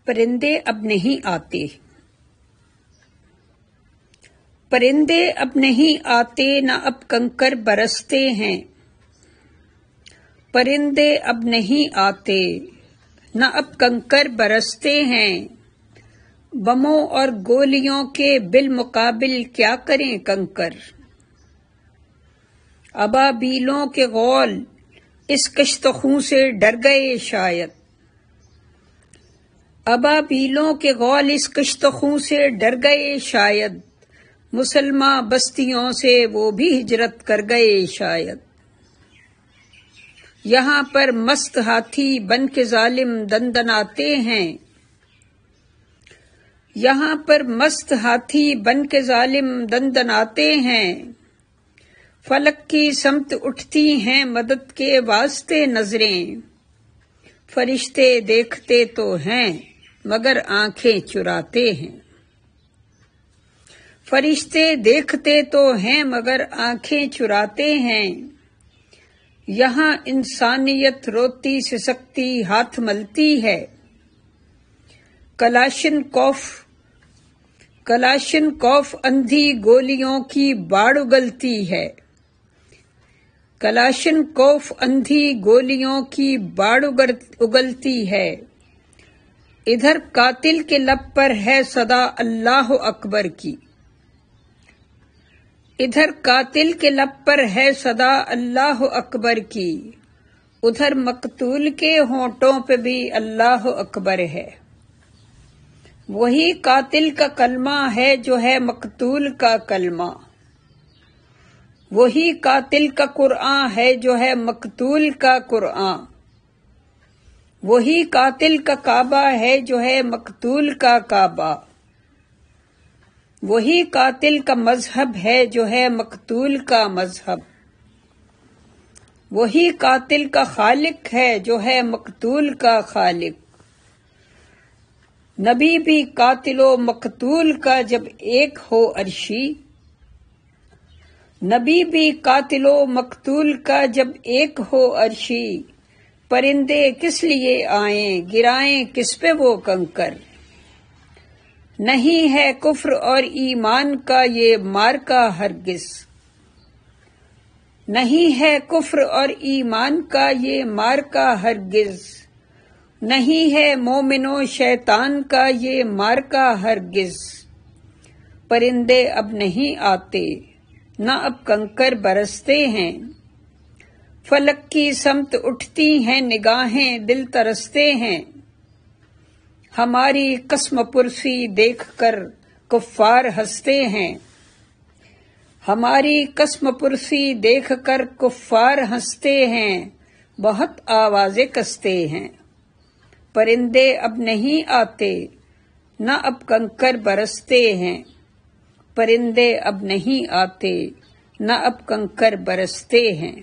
پرندے اب نہیں آتے، پرندے اب نہیں آتے، نہ اب کنکر برستے ہیں۔ پرندے اب نہیں آتے، نہ اب کنکر برستے ہیں۔ بموں اور گولیوں کے بالمقابل کیا کریں کنکر؟ ابابیلوں کے غول اس کشت خوں سے ڈر گئے شاید، ابابیلوں کے غول اس کشت خوں سے ڈر گئے شاید، مسلماں بستیوں سے وہ بھی ہجرت کر گئے شاید۔ یہاں پر مست ہاتھی بن کے ظالم دندناتے ہیں، یہاں پر مست ہاتھی بن کے ظالم دندناتے ہیں۔ فلک کی سمت اٹھتی ہیں مدد کے واسطے نظریں، فرشتے دیکھتے تو ہیں مگر آنکھیں چراتے ہیں، فرشتے دیکھتے تو ہیں مگر آنکھیں چراتے ہیں۔ یہاں انسانیت روتی سسکتی ہاتھ ملتی ہے، کلاشن کوف اندھی گولیوں کی باڑ اگلتی ہے، کلاشن کوف اندھی گولیوں کی باڑ اگلتی ہے۔ ادھر قاتل کے لب پر ہے صدا اللہ اکبر کی، ادھر قاتل کے لب پر ہے صدا اللہ اکبر کی، ادھر مقتول کے ہونٹوں پہ بھی اللہ اکبر ہے۔ وہی قاتل کا کلمہ ہے جو ہے مقتول کا کلمہ، وہی قاتل کا قرآن ہے جو ہے مقتول کا قرآن، وہی قاتل کا کعبہ ہے جو ہے مقتول کا کعبہ، وہی قاتل کا مذہب ہے جو ہے مقتول کا مذہب، وہی قاتل کا خالق ہے جو ہے مقتول کا خالق۔ نبی بھی قاتل و مقتول کا جب ایک ہو عرشی، نبی بھی قاتل و مقتول کا جب ایک ہو عرشی، پرندے کس لیے آئیں گرائیں کس پہ وہ کنکر؟ نہیں ہے کفر اور ایمان کا یہ مارکا ہرگز، نہیں ہے کفر اور ایمان کا یہ مارکا ہرگز، نہیں ہے مومن و شیطان کا یہ مارکا ہرگز۔ پرندے اب نہیں آتے، نہ اب کنکر برستے ہیں، فلک کی سمت اٹھتی ہیں نگاہیں دل ترستے ہیں۔ ہماری قسم پرسی دیکھ کر کفار ہنستے ہیں، ہماری قسم پرسی دیکھ کر کفار ہنستے ہیں، بہت آوازیں کستے ہیں۔ پرندے اب نہیں آتے، نہ اب کنکر برستے ہیں، پرندے اب نہیں آتے، نہ اب کنکر برستے ہیں۔